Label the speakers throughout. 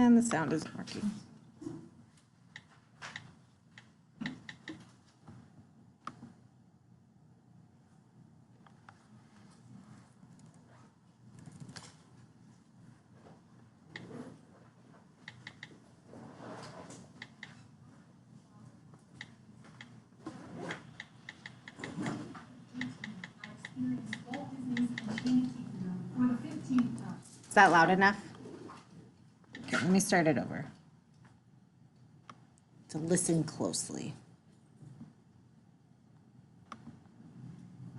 Speaker 1: And the sound isn't working. Is that loud enough? Okay, let me start it over. To listen closely.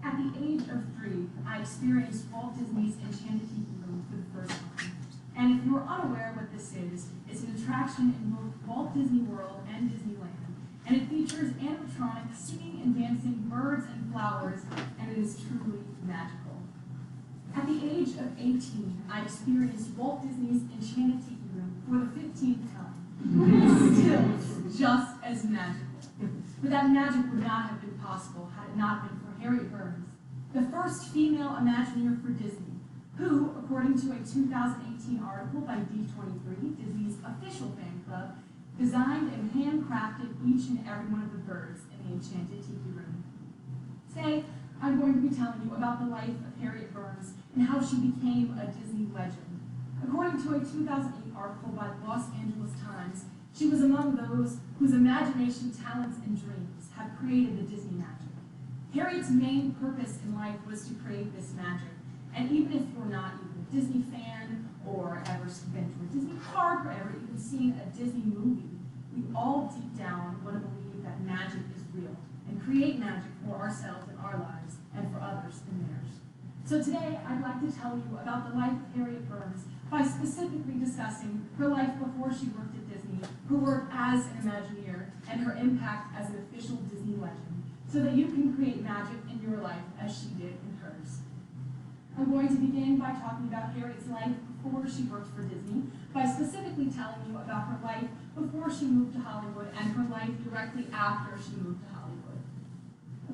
Speaker 2: At the age of 3, I experienced Walt Disney's Enchanted Tiki Room for the first time. And if you are unaware what this is, it's an attraction in both Walt Disney World and Disneyland. And it features animatronic singing and dancing birds and flowers, and it is truly magical. At the age of 18, I experienced Walt Disney's Enchanted Tiki Room for the 15th time. It is still just as magical. But that magic would not have been possible had it not been for Harriet Burns, the first female Imagineer for Disney, who, according to a 2018 article by D23, Disney's official fan club, designed and handcrafted each and every one of the birds in the Enchanted Tiki Room. Today, I'm going to be telling you about the life of Harriet Burns and how she became a Disney legend. According to a 2008 article by the Los Angeles Times, she was among those whose imagination, talents, and dreams have created the Disney magic. Harriet's main purpose in life was to create this magic, and even if you're not even a Disney fan, or ever been to a Disney park, or ever even seen a Disney movie, we all deep down want to believe that magic is real, and create magic for ourselves in our lives, and for others in theirs. So today, I'd like to tell you about the life of Harriet Burns by specifically discussing her life before she worked at Disney, her work as an Imagineer, and her impact as an official Disney legend, so that you can create magic in your life as she did in hers. I'm going to begin by talking about Harriet's life before she worked for Disney, by specifically telling you about her life before she moved to Hollywood and her life directly after she moved to Hollywood.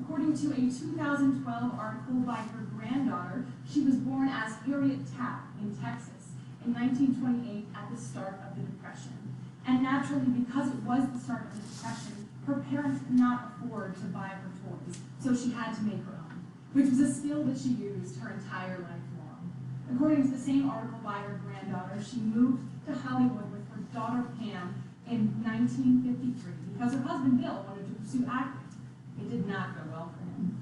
Speaker 2: According to a 2012 article by her granddaughter, she was born as Harriet Tapp in Texas in 1928 at the start of the Depression. And naturally, because it was the start of the Depression, her parents could not afford to buy her toys, so she had to make her own, which was a skill that she used her entire life long. According to the same article by her granddaughter, she moved to Hollywood with her daughter Pam in 1953 because her husband Bill wanted to pursue acting. It did not go well for him.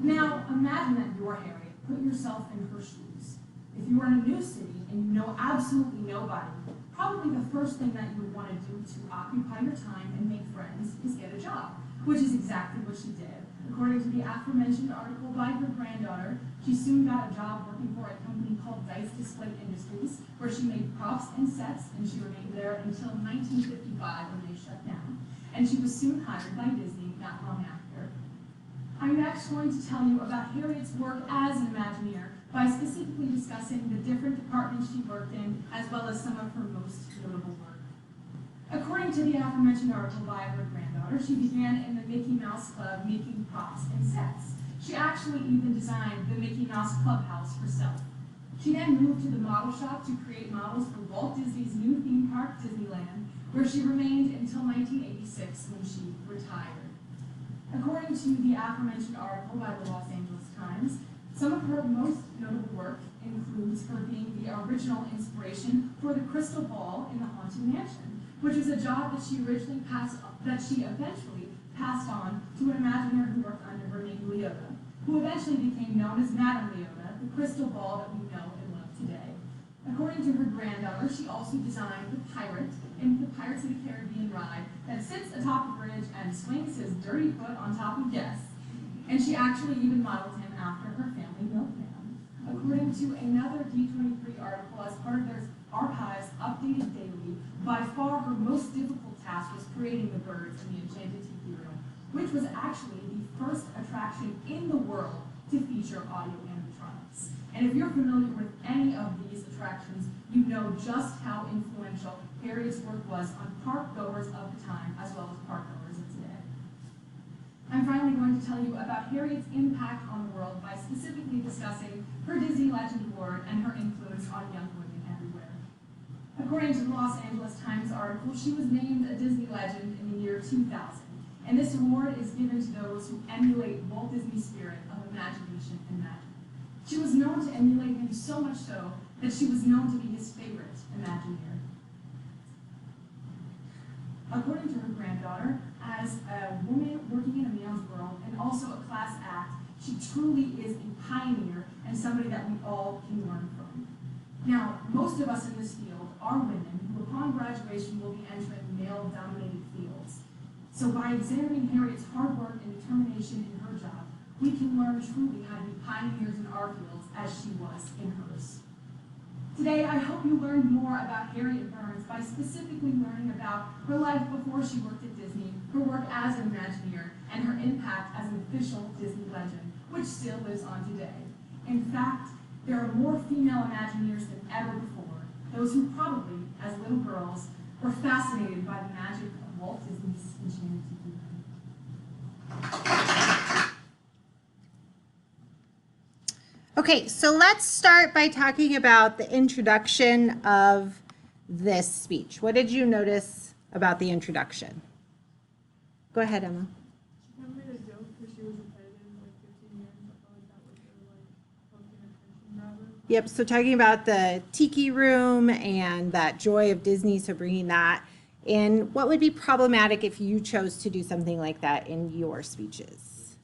Speaker 2: Now, imagine that you're Harriet. Put yourself in her shoes. If you are in a new city and you know absolutely nobody, probably the first thing that you would want to do to occupy your time and make friends is get a job, which is exactly what she did. According to the aforementioned article by her granddaughter, she soon got a job working for a company called Dice Display Industries, where she made props and sets, and she remained there until 1955 when they shut down. And she was soon hired by Disney not long after. I'm next going to tell you about Harriet's work as an Imagineer by specifically discussing the different departments she worked in, as well as some of her most notable work. According to the aforementioned article by her granddaughter, she began in the Mickey Mouse Club making props and sets. She actually even designed the Mickey Mouse Clubhouse herself. She then moved to the model shop to create models for Walt Disney's new theme park, Disneyland, where she remained until 1986 when she retired. According to the aforementioned article by the Los Angeles Times, some of her most notable work includes her being the original inspiration for the Crystal Ball in the Haunted Mansion, which was a job that she eventually passed on to an Imagineer who worked under her named Leota, who eventually became known as Madame Leota, the crystal ball that we know and love today. According to her granddaughter, she also designed the pirate in the Pirates of the Caribbean ride that sits atop a bridge and swings his dirty foot on top of guests. And she actually even modeled him after her family milkman. According to another D23 article as part of their archives updated daily, by far her most difficult task was creating the birds in the Enchanted Tiki Room, which was actually the first attraction in the world to feature audio animatronics. And if you're familiar with any of these attractions, you know just how influential Harriet's work was on park goers of the time, as well as park goers of today. I'm finally going to tell you about Harriet's impact on the world by specifically discussing her Disney Legend Award and her influence on young women everywhere. According to the Los Angeles Times article, she was named a Disney legend in the year 2000. And this award is given to those who emulate Walt Disney's spirit of imagination and magic. She was known to emulate him so much so that she was known to be his favorite Imagineer. According to her granddaughter, as a woman working in a man's world and also a class act, she truly is a pioneer and somebody that we all can learn from. Now, most of us in this field are women who upon graduation will be entering male-dominated fields. So by examining Harriet's hard work and determination in her job, we can learn truly how to be pioneers in our fields as she was in hers. Today, I hope you learned more about Harriet Burns by specifically learning about her life before she worked at Disney, her work as an Imagineer, and her impact as an official Disney legend, which still lives on today. In fact, there are more female Imagineers than ever before, those who probably, as little girls, were fascinated by the magic of Walt Disney's Enchanted Tiki Room.
Speaker 1: Okay, so let's start by talking about the introduction of this speech. What did you notice about the introduction? Go ahead, Emma.
Speaker 3: She kind of made a joke because she was repetitive like 15 years. I felt like that was her like poking attention grabber.
Speaker 1: Yep, so talking about the Tiki Room and that joy of Disney, so bringing that in. What would be problematic if you chose to do something like that in your speeches?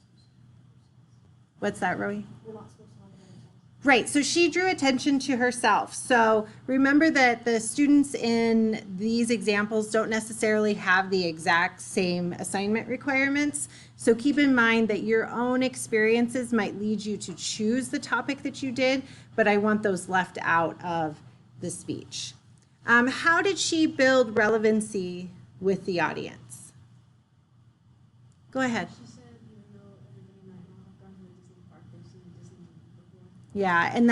Speaker 1: What's that, Rowie?
Speaker 3: We're not supposed to have an attention.
Speaker 1: Right, so she drew attention to herself. So remember that the students in these examples don't necessarily have the exact same assignment requirements. So keep in mind that your own experiences might lead you to choose the topic that you did, but I want those left out of the speech. How did she build relevancy with the audience? Go ahead.
Speaker 3: She said, even though everybody might not have gone to a Disney park, they've seen a Disney movie before.
Speaker 1: Yeah, and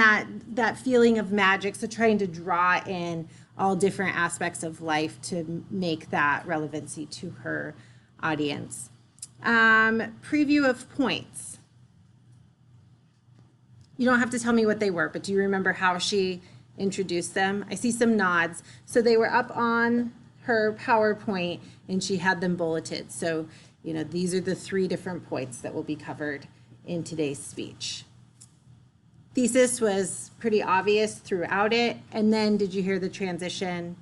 Speaker 1: that feeling of magic, so trying to draw in all different aspects of life to make that relevancy to her audience. Preview of points. You don't have to tell me what they were, but do you remember how she introduced them? I see some nods. So they were up on her PowerPoint and she had them bulleted. So, you know, these are the 3 different points that will be covered in today's speech. Thesis was pretty obvious throughout it. And then did you hear the transition?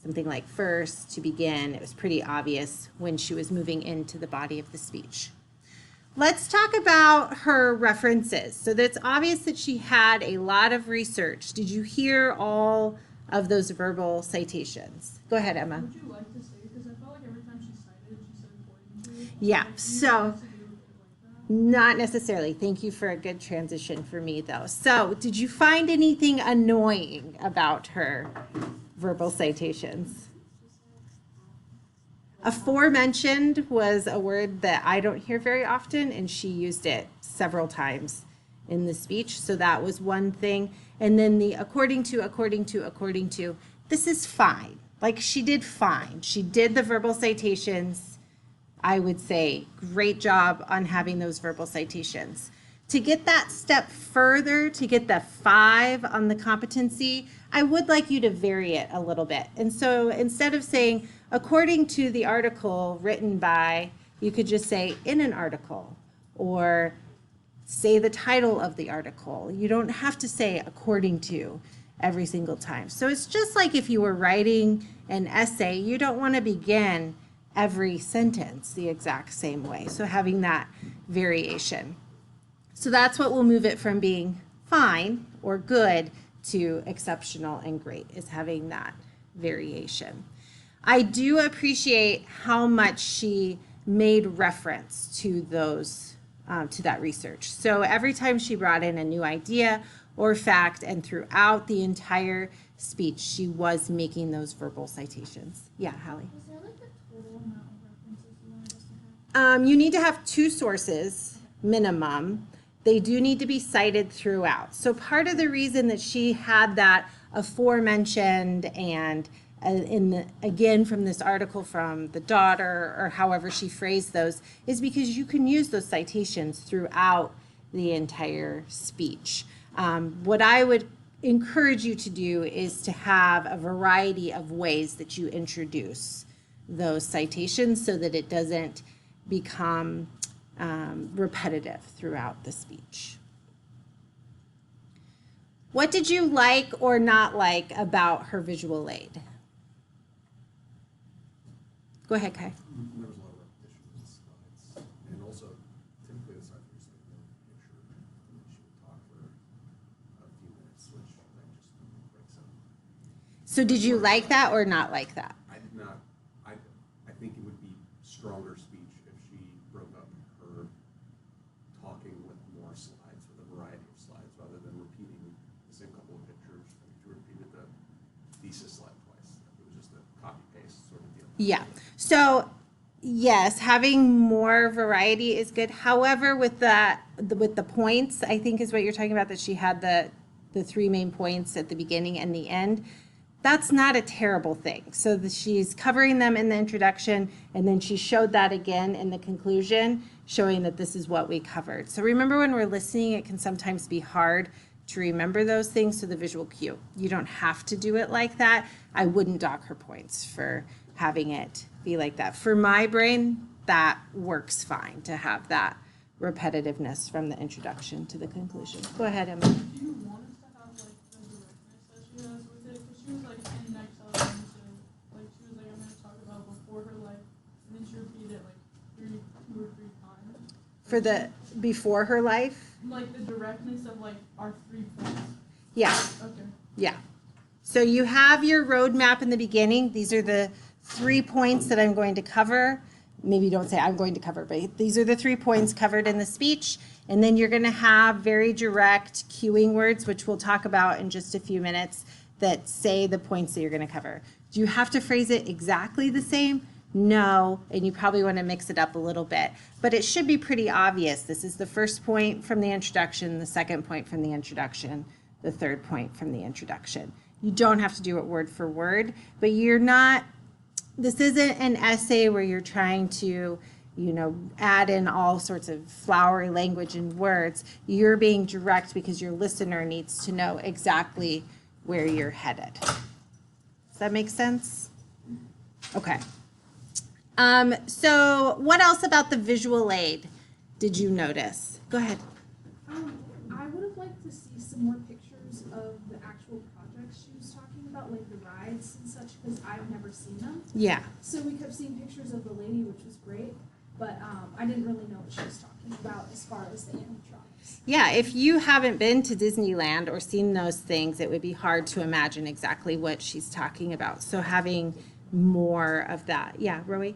Speaker 1: Something like first, to begin. It was pretty obvious when she was moving into the body of the speech. Let's talk about her references. So that's obvious that she had a lot of research. Did you hear all of those verbal citations? Go ahead, Emma.
Speaker 3: Would you like to say, because I felt like every time she cited, she said according to.
Speaker 1: Yeah,
Speaker 3: Like,
Speaker 1: so
Speaker 3: do you want to do it like that?
Speaker 1: not necessarily. Thank you for a good transition for me, though. So did you find anything annoying about her verbal citations? Aforementioned was a word that I don't hear very often, and she used it several times in the speech. So that was one thing. And then the according to, this is fine. Like she did fine. She did the verbal citations. I would say great job on having those verbal citations. To get that step further, to get the 5 on the competency, I would like you to vary it a little bit. And so instead of saying, according to the article written by, you could just say in an article or say the title of the article. You don't have to say according to every single time. So it's just like if you were writing an essay, you don't want to begin every sentence the exact same way. So having that variation. So that's what will move it from being fine or good to exceptional and great, is having that variation. I do appreciate how much she made reference to those, to that research. So every time she brought in a new idea or fact, and throughout the entire speech, she was making those verbal citations. Yeah, Hallie?
Speaker 3: Was there like a total amount of references you wanted us to have?
Speaker 1: You need to have 2 sources minimum. They do need to be cited throughout. So part of the reason that she had that aforementioned and again from this article from the daughter, or however she phrased those, is because you can use those citations throughout the entire speech. What I would encourage you to do is to have a variety of ways that you introduce those citations so that it doesn't become repetitive throughout the speech. What did you like or not like about her visual aid? Go ahead, Kai.
Speaker 4: There was a lot of repetition in the slides, and also typically the slides were just like one picture, and then she would talk for a few minutes, which like just breaks up.
Speaker 1: So did you like that or not like that?
Speaker 4: I did not. I think it would be stronger speech if she broke up her talking with more slides, with a variety of slides, rather than repeating the same couple of pictures. I think she repeated the thesis slide twice. It was just a copy paste sort of deal.
Speaker 1: Yeah. So yes, having more variety is good. However, with the points, I think is what you're talking about, that she had the three main points at the beginning and the end. That's not a terrible thing. So she's covering them in the introduction, and then she showed that again in the conclusion, showing that this is what we covered. So remember, when we're listening, it can sometimes be hard to remember those things, so the visual cue. You don't have to do it like that. I wouldn't dock her points for having it be like that. For my brain, that works fine to have that repetitiveness from the introduction to the conclusion. Go ahead, Emma.
Speaker 3: Do you want us to have like the directness that she has with it? Because she was like in next element, like she was like, I'm gonna talk about before her life, and then she repeated it like two or three times.
Speaker 1: For the before her life?
Speaker 3: Like the directness of like our 3 points.
Speaker 1: Yeah.
Speaker 3: Okay.
Speaker 1: Yeah. So you have your roadmap in the beginning. These are the 3 points that I'm going to cover. Maybe don't say I'm going to cover, but these are the 3 points covered in the speech. And then you're going to have very direct cueing words, which we'll talk about in just a few minutes, that say the points that you're going to cover. Do you have to phrase it exactly the same? No, and you probably want to mix it up a little bit, but it should be pretty obvious. This is the first point from the introduction, the second point from the introduction, the third point from the introduction. You don't have to do it word for word, but you're not, this isn't an essay where you're trying to, add in all sorts of flowery language and words. You're being direct because your listener needs to know exactly where you're headed. Does that make sense? Okay. So what else about the visual aid did you notice? Go ahead.
Speaker 5: I would have liked to see some more pictures of the actual projects she was talking about, like the rides and such, because I've never seen them.
Speaker 1: Yeah.
Speaker 5: So we kept seeing pictures of the lady, which was great, but I didn't really know what she was talking about as far as the animatronics.
Speaker 1: Yeah, if you haven't been to Disneyland or seen those things, it would be hard to imagine exactly what she's talking about. So having more of that. Yeah, Rowie?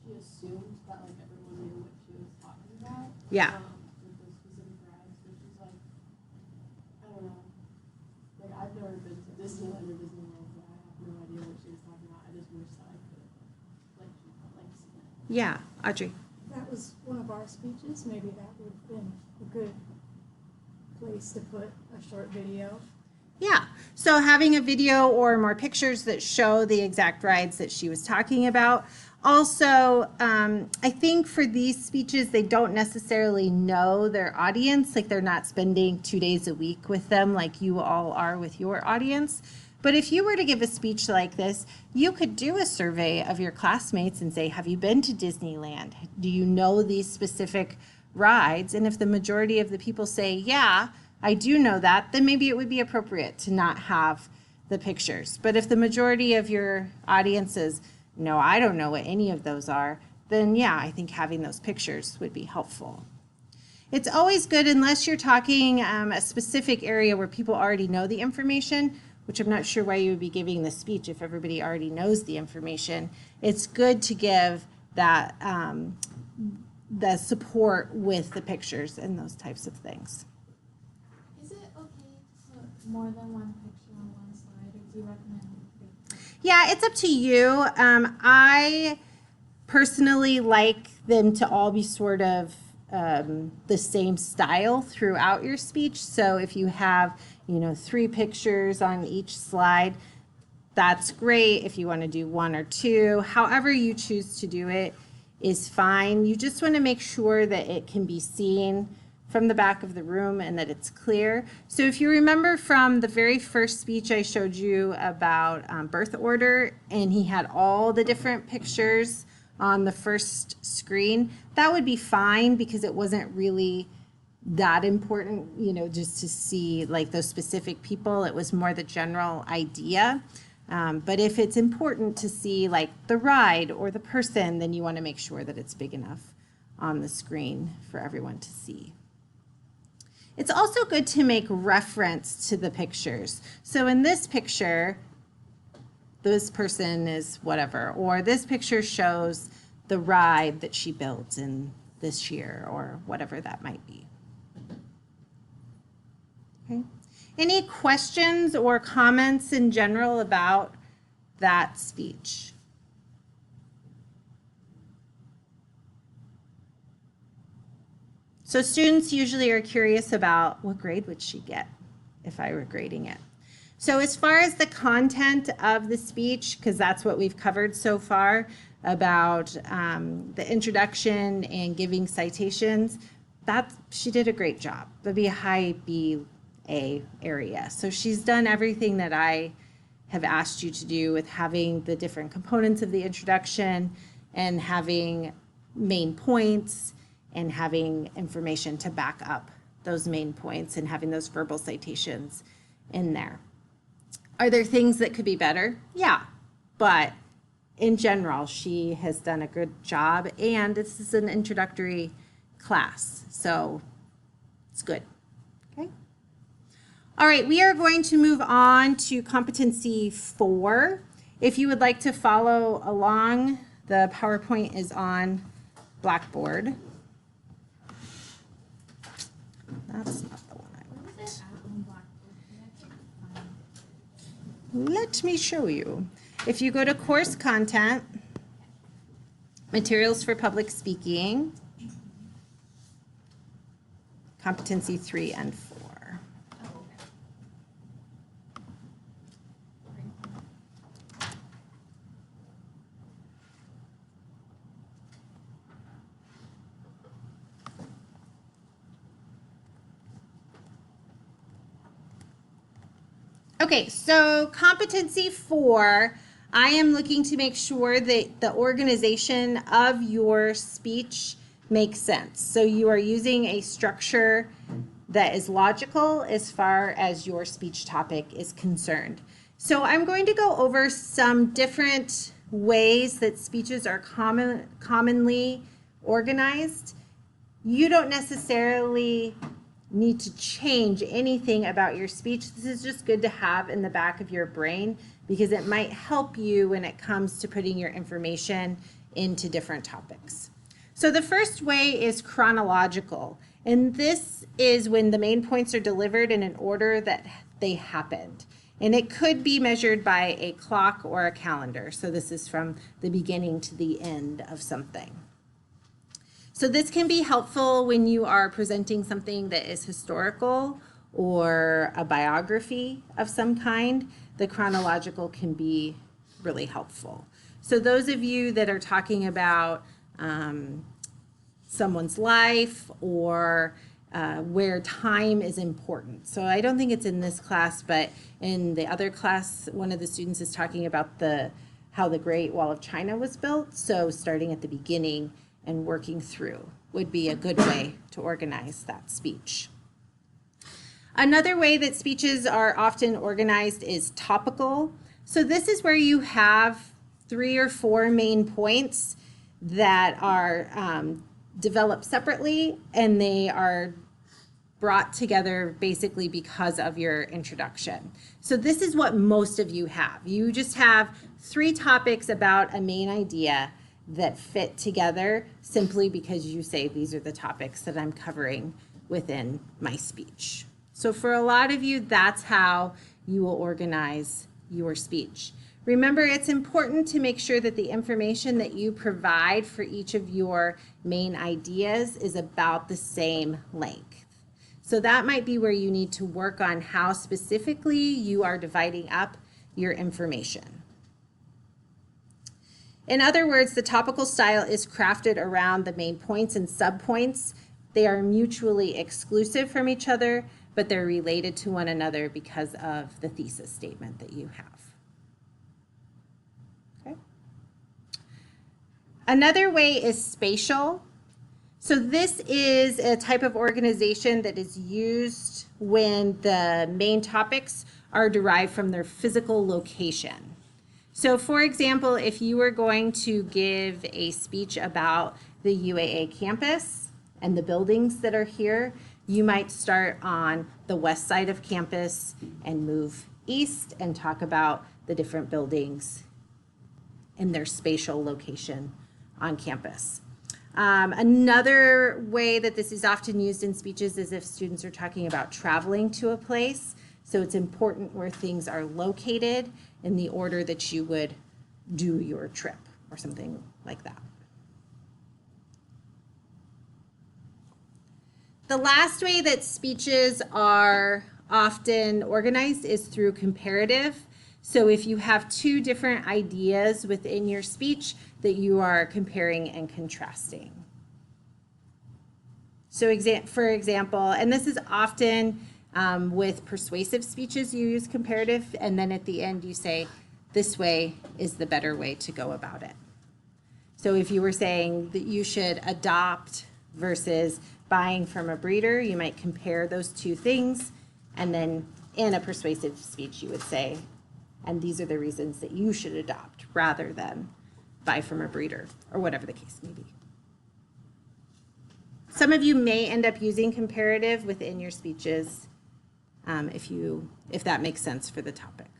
Speaker 6: She assumed that like everyone knew what she was talking about.
Speaker 1: Yeah.
Speaker 6: With those specific rides, so she's like, I don't know. Like I've never been to Disneyland or Disneyland, so I have no idea what she was talking about. I just wish that I could like seen it.
Speaker 1: Yeah, Audrey.
Speaker 7: That was one of our speeches. Maybe that would have been a good place to put a short video.
Speaker 1: Yeah, so having a video or more pictures that show the exact rides that she was talking about. Also, I think for these speeches, they don't necessarily know their audience, like they're not spending 2 days a week with them like you all are with your audience. But if you were to give a speech like this, you could do a survey of your classmates and say, have you been to Disneyland? Do you know these specific rides? And if the majority of the people say, yeah, I do know that, then maybe it would be appropriate to not have the pictures. But if the majority of your audience is, no, I don't know what any of those are, then yeah, I think having those pictures would be helpful. It's always good, unless you're talking a specific area where people already know the information, which I'm not sure why you would be giving the speech if everybody already knows the information. It's good to give that the support with the pictures and those types of things.
Speaker 8: Is it okay to put more than one picture on one slide, or do you recommend three?
Speaker 1: Yeah, it's up to you. I personally like them to all be sort of the same style throughout your speech. So if you have, 3 pictures on each slide, that's great. If you want to do 1 or 2, however you choose to do it is fine. You just want to make sure that it can be seen from the back of the room and that it's clear. So if you remember from the very first speech I showed you about birth order, and he had all the different pictures on the first screen, that would be fine because it wasn't really that important, you know, just to see like those specific people. It was more the general idea. But if it's important to see like the ride or the person, then you want to make sure that it's big enough on the screen for everyone to see. It's also good to make reference to the pictures. So in this picture, this person is whatever, or this picture shows the ride that she built in this year, or whatever that might be. Okay. Any questions or comments in general about that speech? So students usually are curious about what grade would she get if I were grading it. So as far as the content of the speech, because that's what we've covered so far about the introduction and giving citations, she did a great job. That'd be a high BA area. So she's done everything that I have asked you to do with having the different components of the introduction and having main points and having information to back up those main points and having those verbal citations in there. Are there things that could be better? Yeah, but in general, she has done a good job, and this is an introductory class, so it's good. Okay. All right, we are going to move on to competency 4. If you would like to follow along, the PowerPoint is on Blackboard. That's not the one I want. Let me show you. If you go to course content, materials for public speaking, competency 3 and 4. Okay, so competency 4, I am looking to make sure that the organization of your speech makes sense. So you are using a structure that is logical as far as your speech topic is concerned. So I'm going to go over some different ways that speeches are commonly organized. You don't necessarily need to change anything about your speech. This is just good to have in the back of your brain because it might help you when it comes to putting your information into different topics. So the first way is chronological, and this is when the main points are delivered in an order that they happened. And it could be measured by a clock or a calendar. So this is from the beginning to the end of something. So this can be helpful when you are presenting something that is historical or a biography of some kind. The chronological can be really helpful. So those of you that are talking about someone's life or where time is important. So I don't think it's in this class, but in the other class, one of the students is talking about how the Great Wall of China was built. So starting at the beginning and working through would be a good way to organize that speech. Another way that speeches are often organized is topical. So this is where you have 3 or 4 main points that are developed separately, and they are brought together basically because of your introduction. So this is what most of you have. You just have 3 topics about a main idea that fit together simply because you say these are the topics that I'm covering within my speech. So for a lot of you, that's how you will organize your speech. Remember, it's important to make sure that the information that you provide for each of your main ideas is about the same length. So that might be where you need to work on how specifically you are dividing up your information. In other words, the topical style is crafted around the main points and subpoints They are mutually exclusive from each other, but they're related to one another because of the thesis statement that you have. Okay. Another way is spatial. So this is a type of organization that is used when the main topics are derived from their physical location. So for example, if you were going to give a speech about the UAA campus and the buildings that are here, you might start on the west side of campus and move east and talk about the different buildings and their spatial location on campus. Another way that this is often used in speeches is if students are talking about traveling to a place. So it's important where things are located in the order that you would do your trip or something like that. The last way that speeches are often organized is through comparative. So if you have two different ideas within your speech that you are comparing and contrasting. So for example, and this is often with persuasive speeches, you use comparative, and then at the end you say, this way is the better way to go about it. So if you were saying that you should adopt versus buying from a breeder, you might compare those two things, and then in a persuasive speech you would say, and these are the reasons that you should adopt rather than buy from a breeder, or whatever the case may be. Some of you may end up using comparative within your speeches if that makes sense for the topic.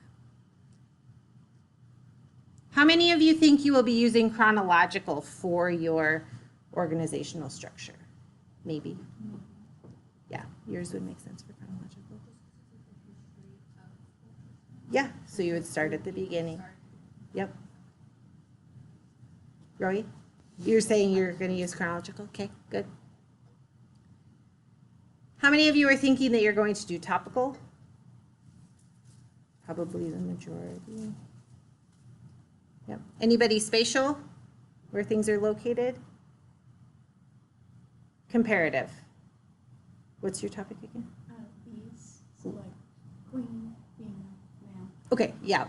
Speaker 1: How many of you think you will be using chronological for your organizational structure? Maybe. Yeah, yours would make sense for chronological. Yeah, so you would start at the beginning. Yep. Roy, you're saying you're going to use chronological? Okay, good. How many of you are thinking that you're going to do topical? Probably the majority. Yep. Anybody spatial, where things are located? Comparative. What's your topic again?
Speaker 7: These, so like queen, being man.
Speaker 1: Okay, yeah.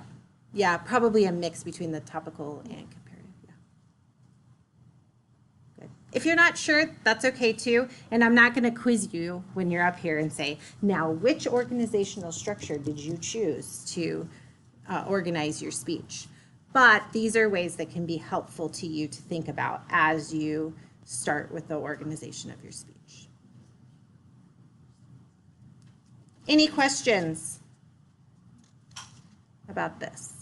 Speaker 1: Yeah, probably a mix between the topical and comparative, yeah. Good. If you're not sure, that's okay too. And I'm not going to quiz you when you're up here and say, now, which organizational structure did you choose to organize your speech? But these are ways that can be helpful to you to think about as you start with the organization of your speech. Any questions about this?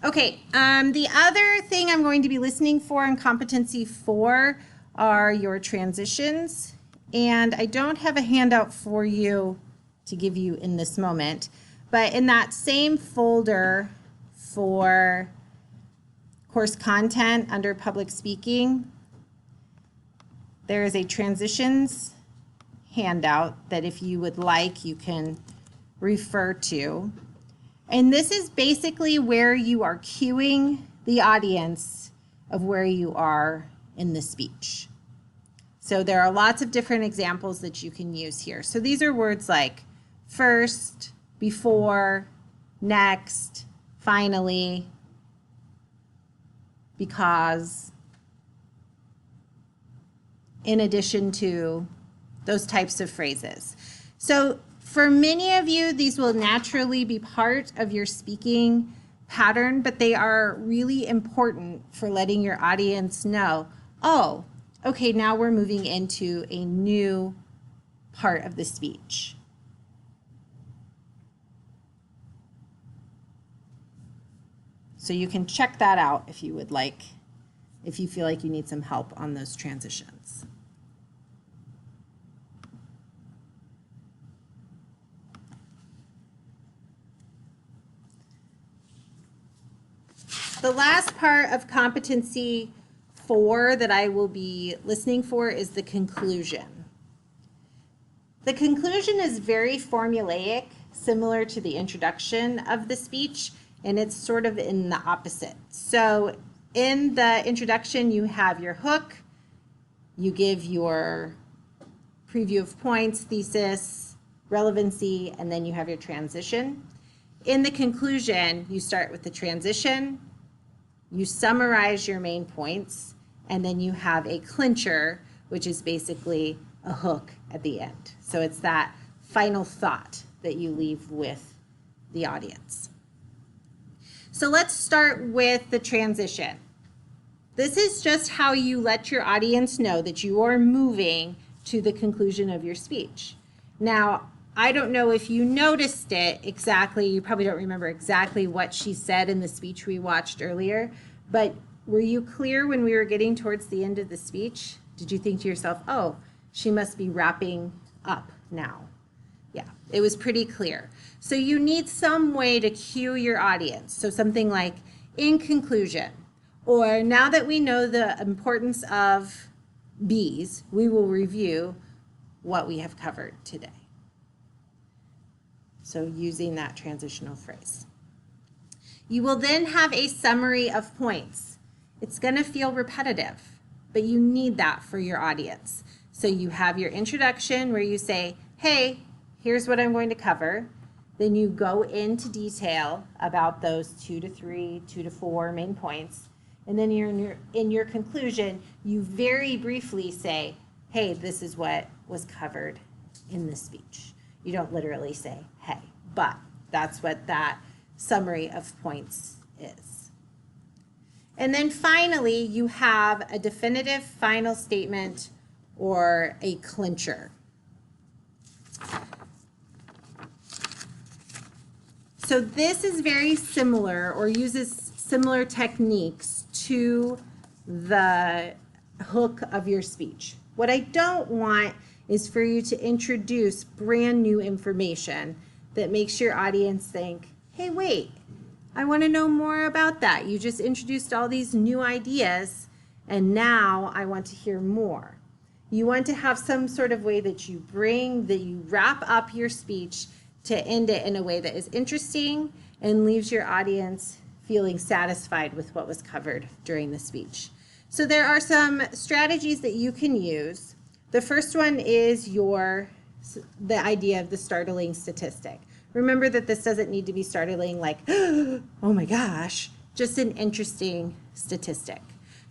Speaker 1: Okay, the other thing I'm going to be listening for in competency 4 are your transitions. And I don't have a handout for you to give you in this moment, but in that same folder for course content under public speaking, there is a transitions handout that if you would like, you can refer to. And this is basically where you are cueing the audience of where you are in the speech. So there are lots of different examples that you can use here. So these are words like first, before, next, finally, because, in addition to, those types of phrases. So for many of you, these will naturally be part of your speaking pattern, but they are really important for letting your audience know, oh, okay, now we're moving into a new part of the speech. So you can check that out if you would like, if you feel like you need some help on those transitions. The last part of competency 4 that I will be listening for is the conclusion. The conclusion is very formulaic, similar to the introduction of the speech, and it's sort of in the opposite. So in the introduction, you have your hook, you give your preview of points, thesis, relevancy, and then you have your transition. In the conclusion, you start with the transition, you summarize your main points, and then you have a clincher, which is basically a hook at the end. So it's that final thought that you leave with the audience. So let's start with the transition. This is just how you let your audience know that you are moving to the conclusion of your speech. Now, I don't know if you noticed it exactly. You probably don't remember exactly what she said in the speech we watched earlier, but were you clear when we were getting towards the end of the speech? Did you think to yourself, oh, she must be wrapping up now? Yeah, it was pretty clear. So you need some way to cue your audience. So something like, in conclusion, or now that we know the importance of bees, we will review what we have covered today. So using that transitional phrase. You will then have a summary of points. It's going to feel repetitive, but you need that for your audience. So you have your introduction where you say, hey, here's what I'm going to cover. Then you go into detail about those 2 to 3, 2 to 4 main points. And then in your conclusion, you very briefly say, hey, this is what was covered in the speech. You don't literally say, hey, but that's what that summary of points is. And then finally, you have a definitive final statement or a clincher. So this is very similar or uses similar techniques to the hook of your speech. What I don't want is for you to introduce brand new information that makes your audience think, hey, wait, I want to know more about that. You just introduced all these new ideas, and now I want to hear more. You want to have some sort of way that you wrap up your speech to end it in a way that is interesting and leaves your audience feeling satisfied with what was covered during the speech. So there are some strategies that you can use. The first one is the idea of the startling statistic. Remember that this doesn't need to be startling like, oh my gosh, just an interesting statistic.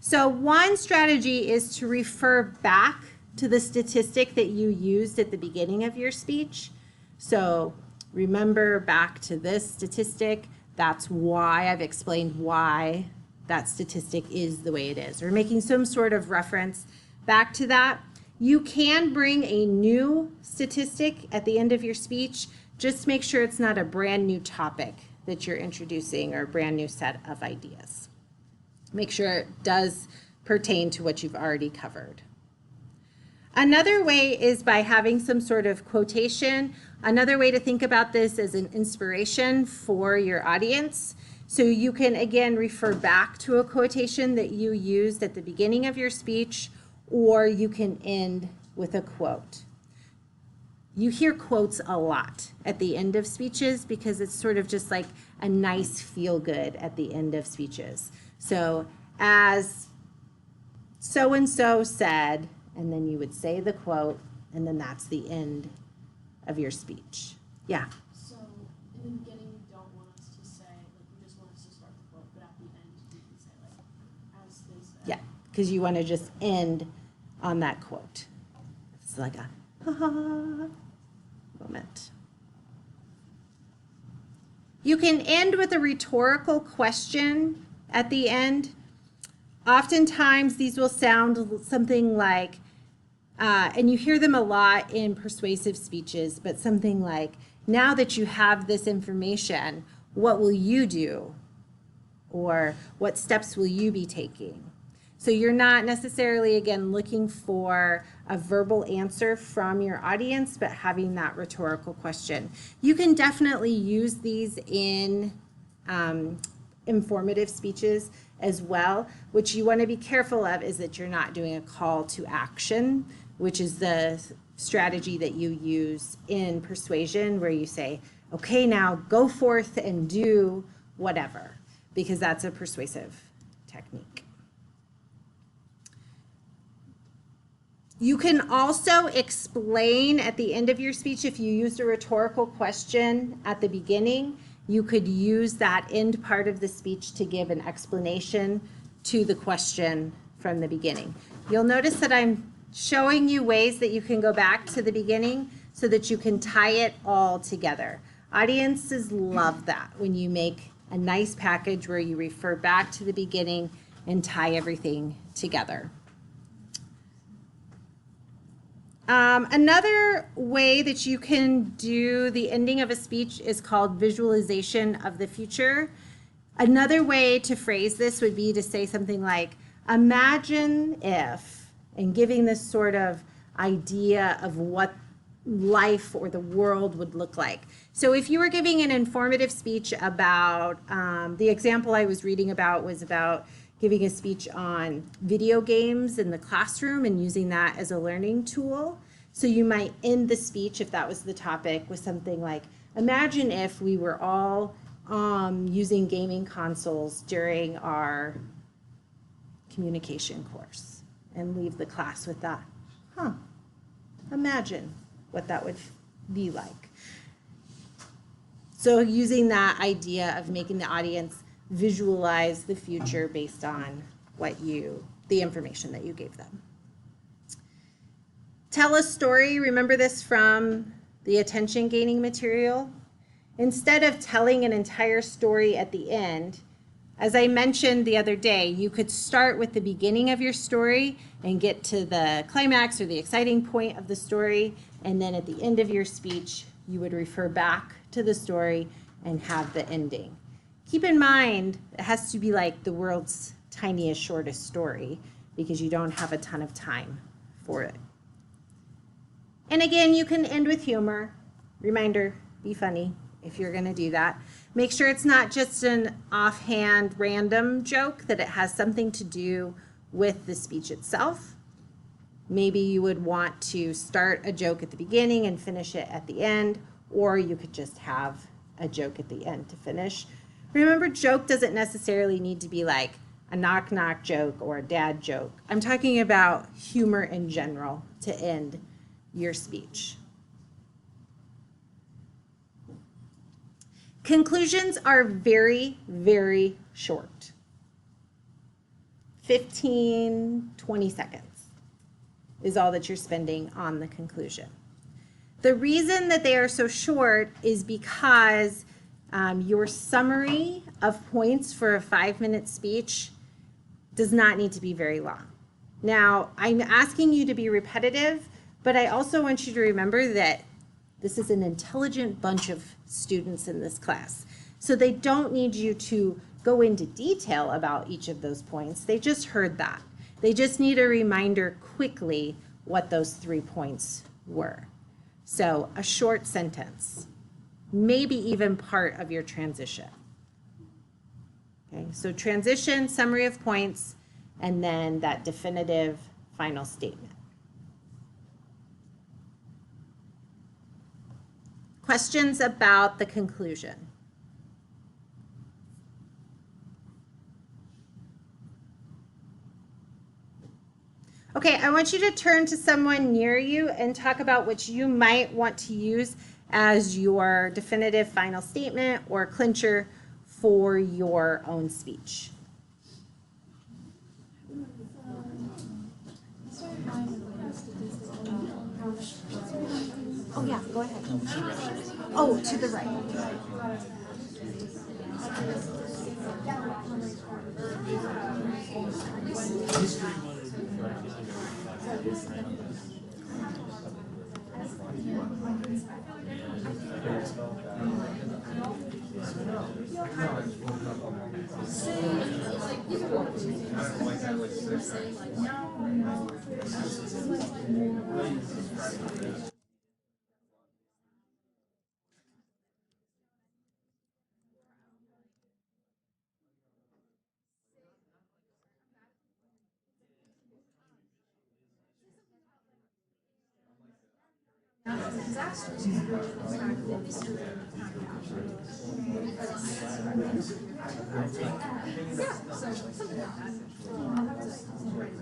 Speaker 1: So one strategy is to refer back to the statistic that you used at the beginning of your speech. So remember back to this statistic. That's why I've explained why that statistic is the way it is. Or making some sort of reference back to that. You can bring a new statistic at the end of your speech. Just make sure it's not a brand new topic that you're introducing or a brand new set of ideas. Make sure it does pertain to what you've already covered. Another way is by having some sort of quotation. Another way to think about this is an inspiration for your audience. So you can, again, refer back to a quotation that you used at the beginning of your speech, or you can end with a quote. You hear quotes a lot at the end of speeches because it's sort of just like a nice feel good at the end of speeches. So as so-and-so said, and then you would say the quote, and then that's the end of your speech. Yeah.
Speaker 6: So in the beginning, you don't want us to say, like, you just want us to start the quote, but at the end, you can say, like, as they said.
Speaker 1: Yeah, because you want to just end on that quote. It's like a ha-ha moment. You can end with a rhetorical question at the end. Oftentimes, these will sound something like, and you hear them a lot in persuasive speeches, but something like, now that you have this information, what will you do? Or what steps will you be taking? So you're not necessarily, again, looking for a verbal answer from your audience, but having that rhetorical question. You can definitely use these in informative speeches as well. What you want to be careful of is that you're not doing a call to action, which is the strategy that you use in persuasion, where you say, okay, now go forth and do whatever, because that's a persuasive technique. You can also explain at the end of your speech if you used a rhetorical question at the beginning. You could use that end part of the speech to give an explanation to the question from the beginning. You'll notice that I'm showing you ways that you can go back to the beginning so that you can tie it all together. Audiences love that when you make a nice package where you refer back to the beginning and tie everything together. Another way that you can do the ending of a speech is called visualization of the future. Another way to phrase this would be to say something like, imagine if, and giving this sort of idea of what life or the world would look like. So if you were giving an informative speech about, the example I was reading about was about giving a speech on video games in the classroom and using that as a learning tool. So you might end the speech, if that was the topic, with something like, imagine if we were all using gaming consoles during our communication course, and leave the class with that. Imagine what that would be like. So using that idea of making the audience visualize the future based on the information that you gave them. Tell a story. Remember this from the attention gaining material. Instead of telling an entire story at the end, as I mentioned the other day, you could start with the beginning of your story and get to the climax or the exciting point of the story, and then at the end of your speech, you would refer back to the story and have the ending. Keep in mind, it has to be like the world's tiniest, shortest story because you don't have a ton of time for it. And again, you can end with humor. Reminder, be funny if you're going to do that. Make sure it's not just an offhand random joke, that it has something to do with the speech itself. Maybe you would want to start a joke at the beginning and finish it at the end, or you could just have a joke at the end to finish. Remember, joke doesn't necessarily need to be like a knock-knock joke or a dad joke. I'm talking about humor in general to end your speech. Conclusions are very, very short. 15, 20 seconds is all that you're spending on the conclusion. The reason that they are so short is because your summary of points for a 5-minute speech does not need to be very long. Now, I'm asking you to be repetitive, but I also want you to remember that this is an intelligent bunch of students in this class. So they don't need you to go into detail about each of those points. They just heard that. They just need a reminder quickly what those 3 points were. So a short sentence, maybe even part of your transition. Okay, so transition, summary of points, and then that definitive final statement. Questions about the conclusion? Okay, I want you to turn to someone near you and talk about what you might want to use as your definitive final statement or clincher for your own speech. Oh yeah, go ahead. Oh, to the right.
Speaker 5: Disasters is really the fact that history yeah, so something like that. I'll have to write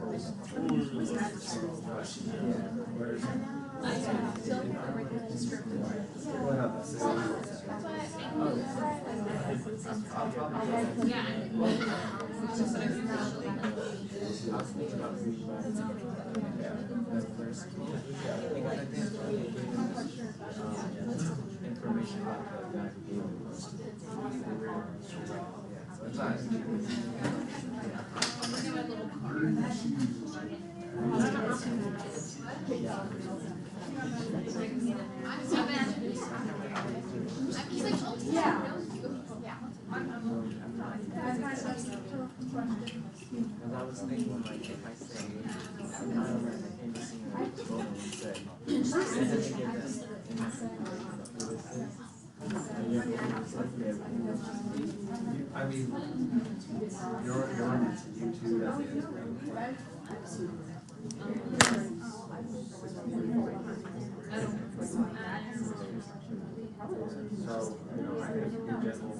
Speaker 9: Because I was thinking, like, if I say, I remember seeing a photo and said, and then they get this, I mean, you're on YouTube, that's so, you know, I think in general,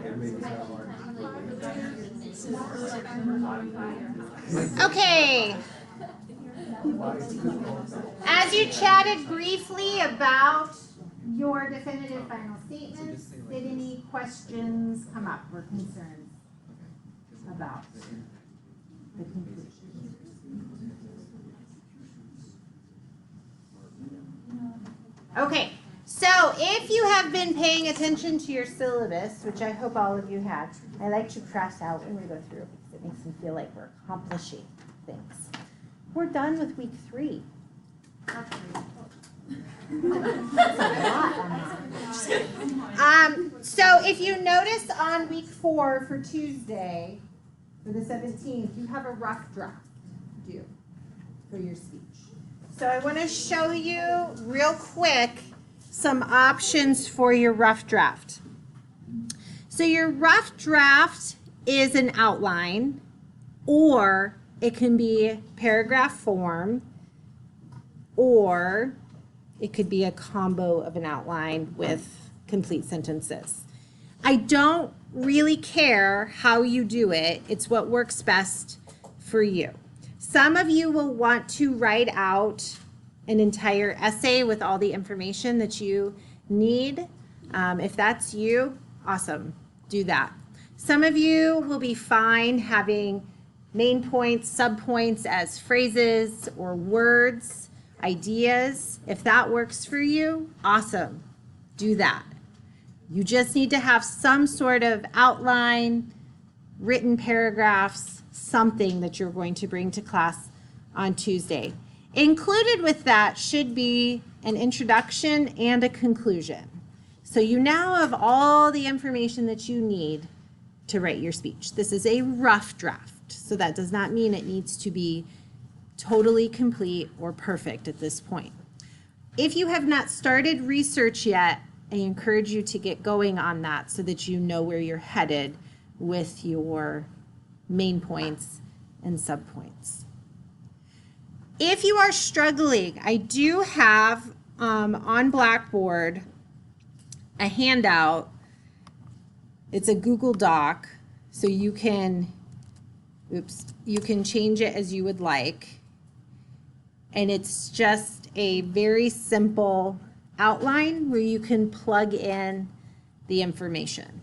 Speaker 9: it makes it hard.
Speaker 1: Okay. As you chatted briefly about your definitive final statements, did any questions come up or concerns about the conclusion? Okay, so if you have been paying attention to your syllabus, which I hope all of you have, I like to cross out when we go through because it makes me feel like we're accomplishing things. We're done with week 3. So if you notice on week 4 for Tuesday, for the 17th, you have a rough draft due for your speech. So I want to show you real quick some options for your rough draft. So your rough draft is an outline, or it can be paragraph form, or it could be a combo of an outline with complete sentences. I don't really care how you do it. It's what works best for you. Some of you will want to write out an entire essay with all the information that you need. If that's you, awesome, do that. Some of you will be fine having main points, subpoints as phrases or words, ideas. If that works for you, awesome, do that. You just need to have some sort of outline, written paragraphs, something that you're going to bring to class on Tuesday. Included with that should be an introduction and a conclusion. So you now have all the information that you need to write your speech. This is a rough draft, so that does not mean it needs to be totally complete or perfect at this point. If you have not started research yet, I encourage you to get going on that so that you know where you're headed with your main points and subpoints. If you are struggling, I do have on Blackboard a handout. It's a Google Doc, so you can change it as you would like. And it's just a very simple outline where you can plug in the information.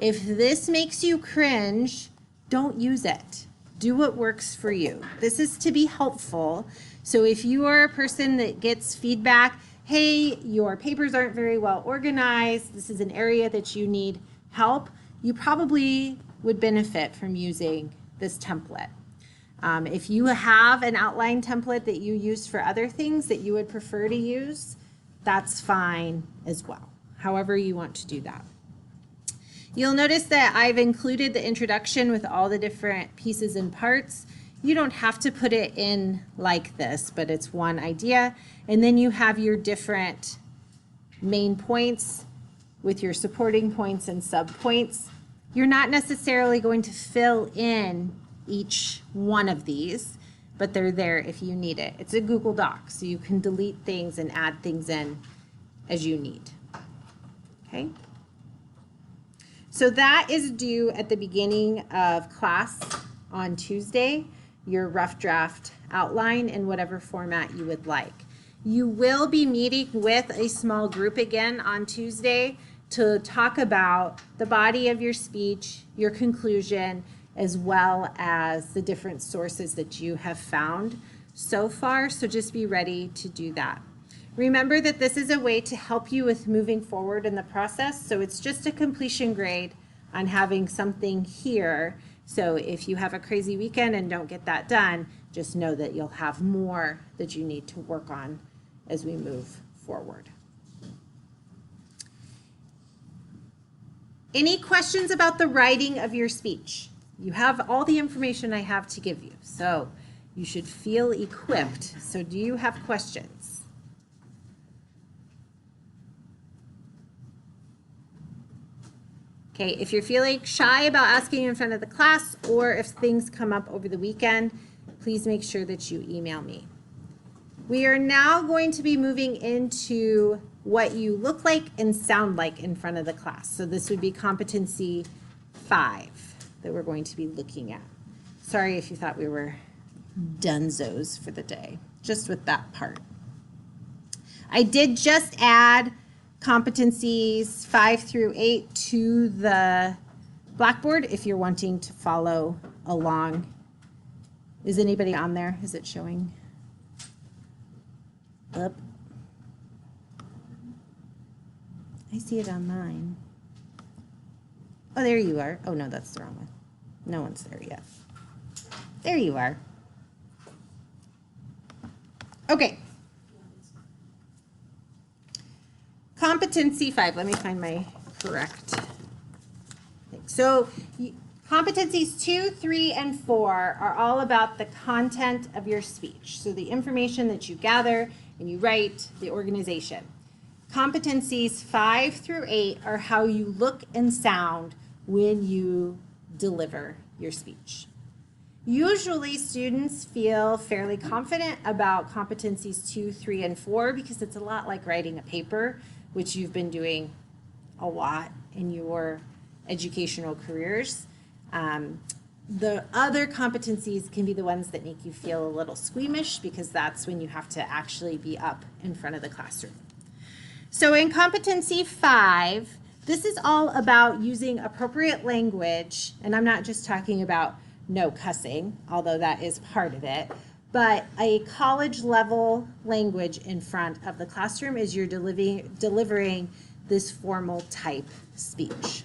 Speaker 1: If this makes you cringe, don't use it. Do what works for you. This is to be helpful. So if you are a person that gets feedback, hey, your papers aren't very well organized, this is an area that you need help, you probably would benefit from using this template. If you have an outline template that you use for other things that you would prefer to use, that's fine as well, however you want to do that. You'll notice that I've included the introduction with all the different pieces and parts. You don't have to put it in like this, but it's one idea. And then you have your different main points with your supporting points and subpoints. You're not necessarily going to fill in each one of these, but they're there if you need it. It's a Google Doc, so you can delete things and add things in as you need. Okay? So that is due at the beginning of class on Tuesday, your rough draft outline in whatever format you would like. You will be meeting with a small group again on Tuesday to talk about the body of your speech, your conclusion, as well as the different sources that you have found so far. So just be ready to do that. Remember that this is a way to help you with moving forward in the process. So it's just a completion grade on having something here. So if you have a crazy weekend and don't get that done, just know that you'll have more that you need to work on as we move forward. Any questions about the writing of your speech? You have all the information I have to give you, so you should feel equipped. So do you have questions? Okay, if you're feeling shy about asking in front of the class, or if things come up over the weekend, please make sure that you email me. We are now going to be moving into what you look like and sound like in front of the class. So this would be competency 5 that we're going to be looking at. Sorry if you thought we were dunzos for the day, just with that part. I did just add competencies 5 through 8 to the Blackboard if you're wanting to follow along. Is anybody on there? Is it showing up? I see it on mine. Oh, there you are. Oh, no, that's the wrong one. No one's there yet. There you are. Okay. Competency 5. Let me find my correct thing. So competencies 2, 3, and 4 are all about the content of your speech. So the information that you gather and you write, the organization. Competencies 5 through 8 are how you look and sound when you deliver your speech. Usually students feel fairly confident about competencies 2, 3, and 4 because it's a lot like writing a paper, which you've been doing a lot in your educational careers. The other competencies can be the ones that make you feel a little squeamish because that's when you have to actually be up in front of the classroom. So in competency 5, this is all about using appropriate language, and I'm not just talking about no cussing, although that is part of it, but a college level language in front of the classroom as you're delivering this formal type speech.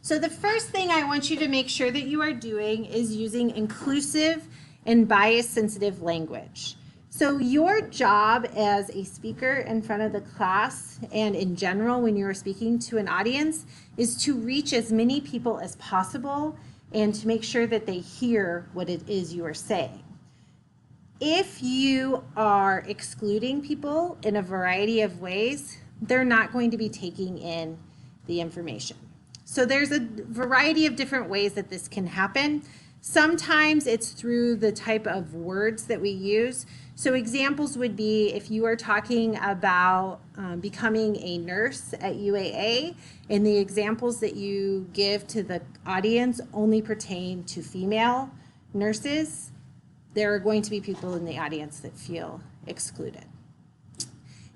Speaker 1: So the first thing I want you to make sure that you are doing is using inclusive and bias-sensitive language. So your job as a speaker in front of the class and in general when you're speaking to an audience is to reach as many people as possible and to make sure that they hear what it is you are saying. If you are excluding people in a variety of ways, they're not going to be taking in the information. So there's a variety of different ways that this can happen. Sometimes it's through the type of words that we use. So examples would be if you are talking about becoming a nurse at UAA and the examples that you give to the audience only pertain to female nurses, there are going to be people in the audience that feel excluded.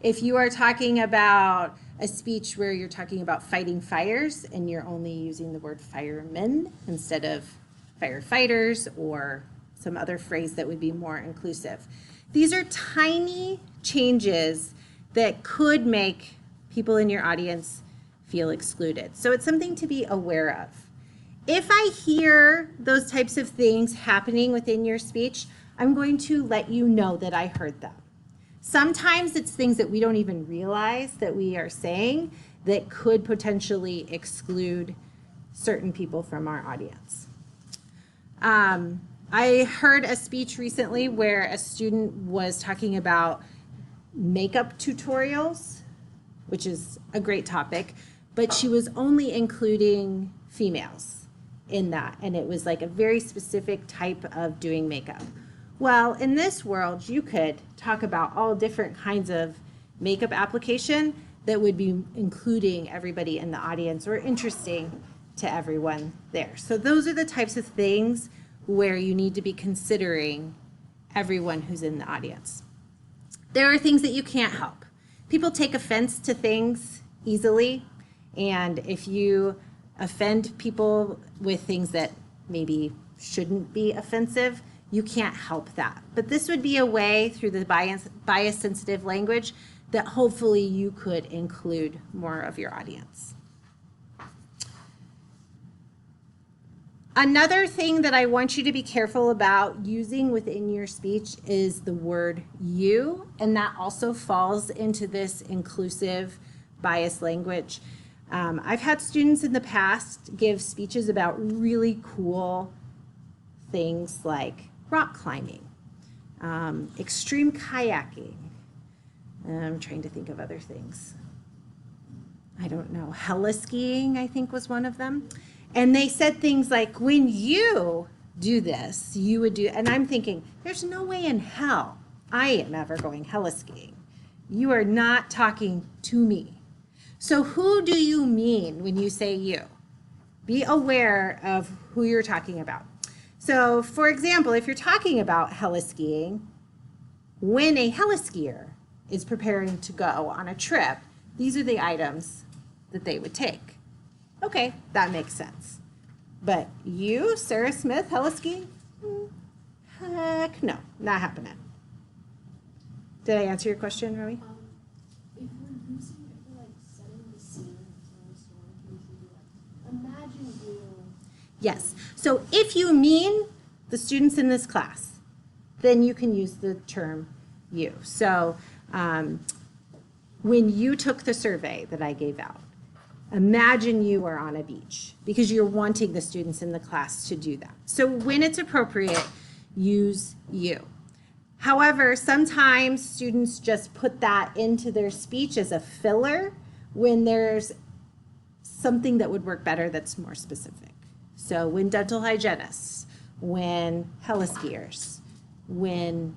Speaker 1: If you are talking about a speech where you're talking about fighting fires and you're only using the word firemen instead of firefighters or some other phrase that would be more inclusive. These are tiny changes that could make people in your audience feel excluded. So it's something to be aware of. If I hear those types of things happening within your speech, I'm going to let you know that I heard them. Sometimes it's things that we don't even realize that we are saying that could potentially exclude certain people from our audience. I heard a speech recently where a student was talking about makeup tutorials, which is a great topic, but she was only including females in that, and it was like a very specific type of doing makeup. Well, in this world, you could talk about all different kinds of makeup application that would be including everybody in the audience or interesting to everyone there. So those are the types of things where you need to be considering everyone who's in the audience. There are things that you can't help. People take offense to things easily, and if you offend people with things that maybe shouldn't be offensive, you can't help that. But this would be a way through the bias-sensitive language that hopefully you could include more of your audience. Another thing that I want you to be careful about using within your speech is the word you, and that also falls into this inclusive bias language. I've had students in the past give speeches about really cool things like rock climbing, extreme kayaking. I'm trying to think of other things. I don't know, heli-skiing, I think was one of them. And they said things like, when you do this, you would do, and I'm thinking, there's no way in hell I am ever going heli-skiing. You are not talking to me. So who do you mean when you say you? Be aware of who you're talking about. So for example, if you're talking about heli-skiing, when a heli-skier is preparing to go on a trip, these are the items that they would take. Okay, that makes sense. But you, Sarah Smith, heli-skiing? Heck no, not happening. Did I answer your question, Rowie?
Speaker 6: If we're like setting the scene for a story, can we be like, imagine you.
Speaker 1: Yes. So if you mean the students in this class, then you can use the term you. So when you took the survey that I gave out, imagine you are on a beach because you're wanting the students in the class to do that. So when it's appropriate, use you. However, sometimes students just put that into their speech as a filler when there's something that would work better that's more specific. So when dental hygienists, when heli-skiers, when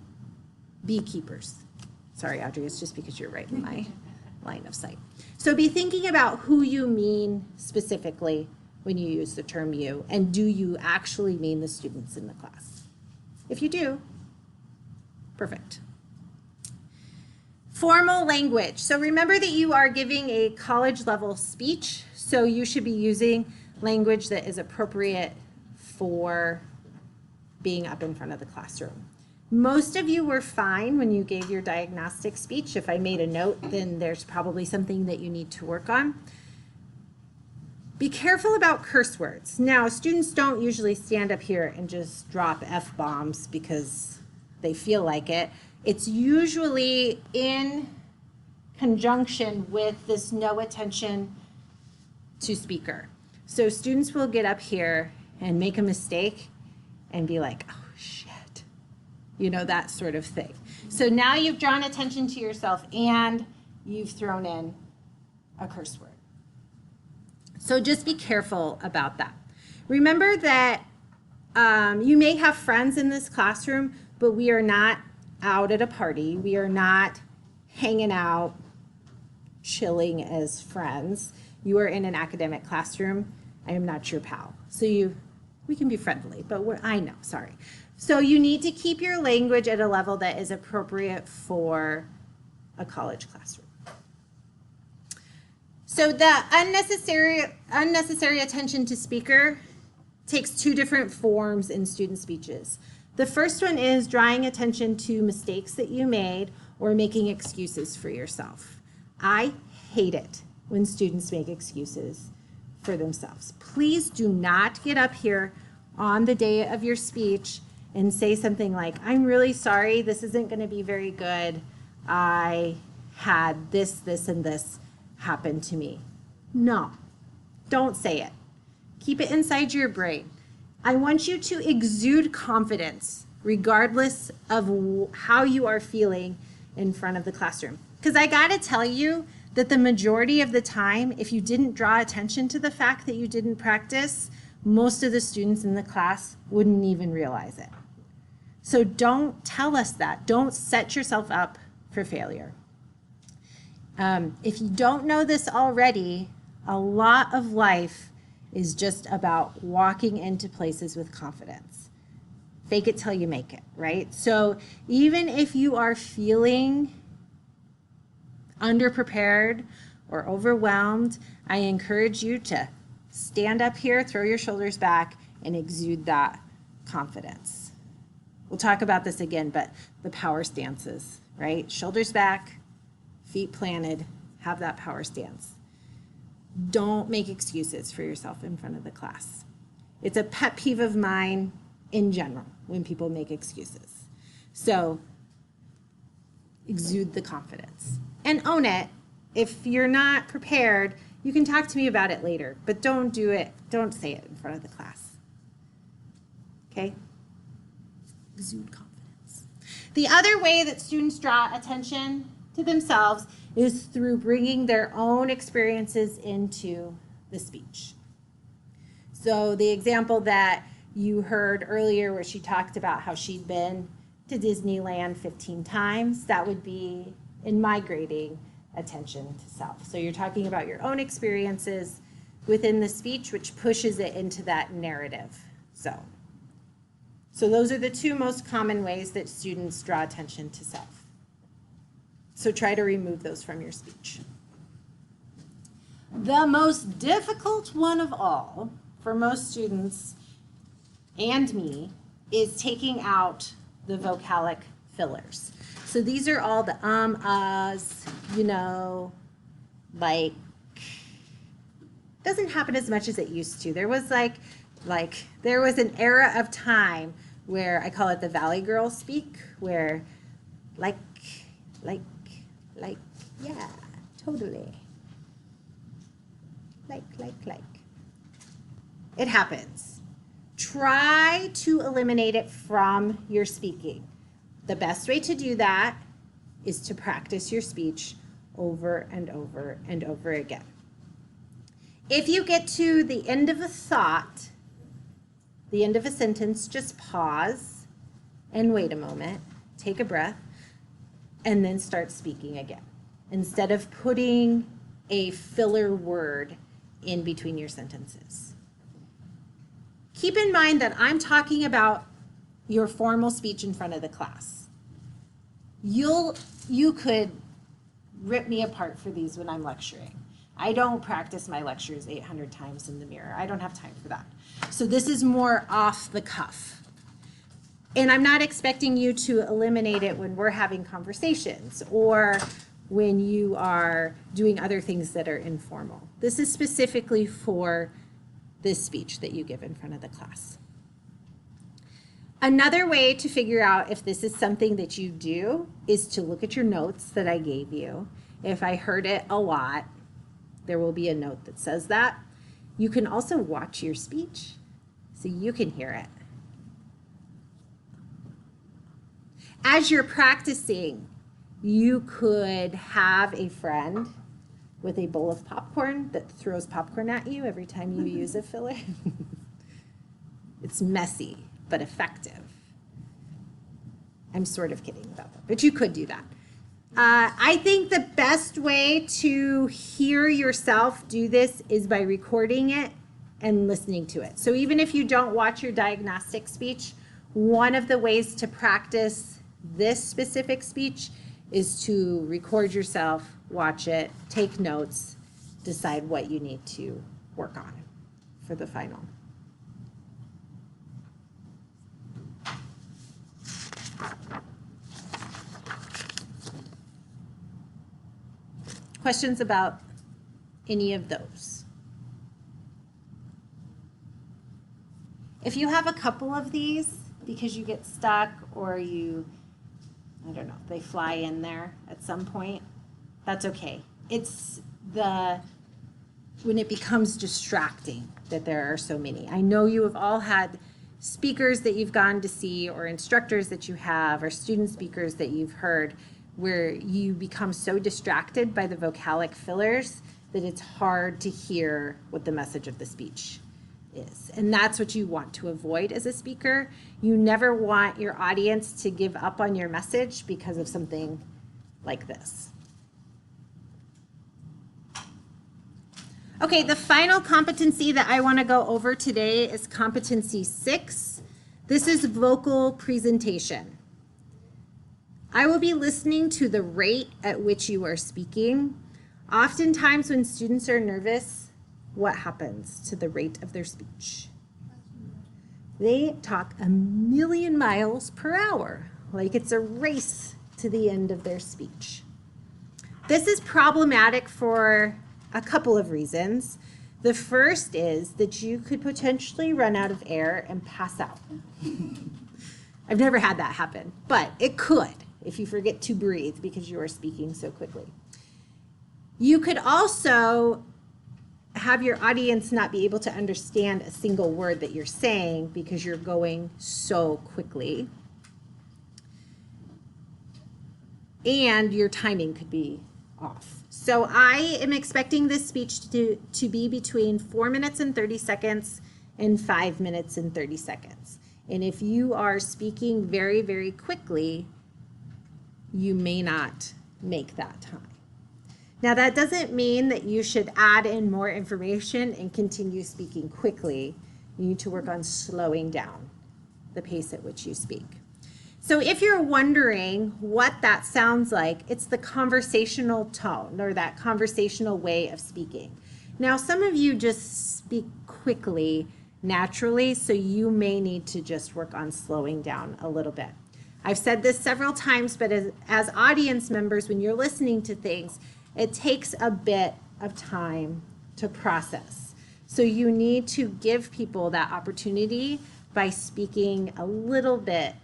Speaker 1: beekeepers. Sorry, Audrey, it's just because you're right in my line of sight. So be thinking about who you mean specifically when you use the term you, and do you actually mean the students in the class? If you do, perfect. Formal language. So remember that you are giving a college level speech, so you should be using language that is appropriate for being up in front of the classroom. Most of you were fine when you gave your diagnostic speech. If I made a note, then there's probably something that you need to work on. Be careful about curse words. Now, students don't usually stand up here and just drop F-bombs because they feel like it. It's usually in conjunction with this no attention to speaker. So students will get up here and make a mistake and be like, oh, shit. You know, that sort of thing. So now you've drawn attention to yourself and you've thrown in a curse word. So just be careful about that. Remember that you may have friends in this classroom, but we are not out at a party. We are not hanging out, chilling as friends. You are in an academic classroom. I am not your pal. So we can be friendly, but I know, sorry. So you need to keep your language at a level that is appropriate for a college classroom. So the unnecessary attention to speaker takes two different forms in student speeches. The first one is drawing attention to mistakes that you made or making excuses for yourself. I hate it when students make excuses for themselves. Please do not get up here on the day of your speech and say something like, I'm really sorry, this isn't going to be very good. I had this, this, and this happen to me. No, don't say it. Keep it inside your brain. I want you to exude confidence regardless of how you are feeling in front of the classroom. Because I got to tell you that the majority of the time, if you didn't draw attention to the fact that you didn't practice, most of the students in the class wouldn't even realize it. So don't tell us that. Don't set yourself up for failure. If you don't know this already, a lot of life is just about walking into places with confidence. Fake it till you make it, right? So even if you are feeling underprepared or overwhelmed, I encourage you to stand up here, throw your shoulders back, and exude that confidence. We'll talk about this again, but the power stances, right? Shoulders back, feet planted, have that power stance. Don't make excuses for yourself in front of the class. It's a pet peeve of mine in general when people make excuses. So exude the confidence and own it. If you're not prepared, you can talk to me about it later, but don't do it. Don't say it in front of the class. Okay? Exude confidence. The other way that students draw attention to themselves is through bringing their own experiences into the speech. So the example that you heard earlier where she talked about how she'd been to Disneyland 15 times, that would be in migrating attention to self. So you're talking about your own experiences within the speech, which pushes it into that narrative zone. So those are the two most common ways that students draw attention to self. So try to remove those from your speech. The most difficult one of all for most students and me is taking out the vocalic fillers. So these are all the uhs, you know, like, doesn't happen as much as it used to. There was there was an era of time where I call it the Valley Girl speak, where like, yeah, totally. Like. It happens. Try to eliminate it from your speaking. The best way to do that is to practice your speech over and over and over again. If you get to the end of a thought, the end of a sentence, just pause and wait a moment, take a breath, and then start speaking again, instead of putting a filler word in between your sentences. Keep in mind that I'm talking about your formal speech in front of the class. You could rip me apart for these when I'm lecturing. I don't practice my lectures 800 times in the mirror. I don't have time for that. So this is more off the cuff. And I'm not expecting you to eliminate it when we're having conversations or when you are doing other things that are informal. This is specifically for this speech that you give in front of the class. Another way to figure out if this is something that you do is to look at your notes that I gave you. If I heard it a lot, there will be a note that says that. You can also watch your speech so you can hear it. As you're practicing, you could have a friend with a bowl of popcorn that throws popcorn at you every time you use a filler. It's messy, but effective. I'm sort of kidding about that, but you could do that. I think the best way to hear yourself do this is by recording it and listening to it. So even if you don't watch your diagnostic speech, one of the ways to practice this specific speech is to record yourself, watch it, take notes, decide what you need to work on for the final. Questions about any of those? If you have a couple of these because you get stuck or you, I don't know, they fly in there at some point, that's okay. It's when it becomes distracting that there are so many. I know you have all had speakers that you've gone to see or instructors that you have or student speakers that you've heard where you become so distracted by the vocalic fillers that it's hard to hear what the message of the speech is. And that's what you want to avoid as a speaker. You never want your audience to give up on your message because of something like this. Okay, the final competency that I want to go over today is competency 6. This is vocal presentation. I will be listening to the rate at which you are speaking. Oftentimes when students are nervous, what happens to the rate of their speech? They talk a million miles per hour, like it's a race to the end of their speech. This is problematic for a couple of reasons. The first is that you could potentially run out of air and pass out. I've never had that happen, but it could if you forget to breathe because you are speaking so quickly. You could also have your audience not be able to understand a single word that you're saying because you're going so quickly. And your timing could be off. So I am expecting this speech to be between 4 minutes and 30 seconds and 5 minutes and 30 seconds. And if you are speaking very, very quickly, you may not make that time. Now that doesn't mean that you should add in more information and continue speaking quickly. You need to work on slowing down the pace at which you speak. So if you're wondering what that sounds like, it's the conversational tone or that conversational way of speaking. Now some of you just speak quickly naturally, so you may need to just work on slowing down a little bit. I've said this several times, but as audience members, when you're listening to things, it takes a bit of time to process. So you need to give people that opportunity by speaking a little bit,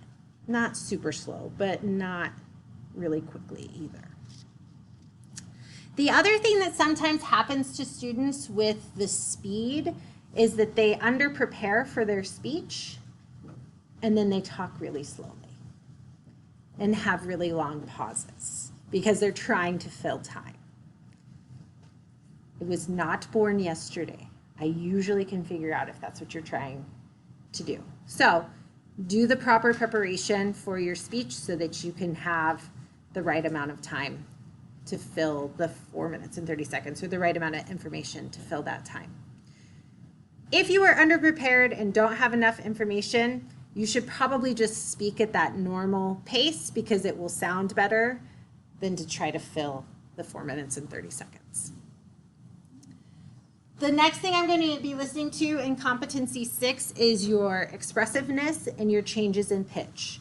Speaker 1: not super slow, but not really quickly either. The other thing that sometimes happens to students with the speed is that they under-prepare for their speech and then they talk really slowly and have really long pauses because they're trying to fill time. It was not born yesterday. I usually can figure out if that's what you're trying to do. So do the proper preparation for your speech so that you can have the right amount of time to fill the 4 minutes and 30 seconds or the right amount of information to fill that time. If you are underprepared and don't have enough information, you should probably just speak at that normal pace because it will sound better than to try to fill the 4 minutes and 30 seconds. The next thing I'm going to be listening to in competency 6 is your expressiveness and your changes in pitch.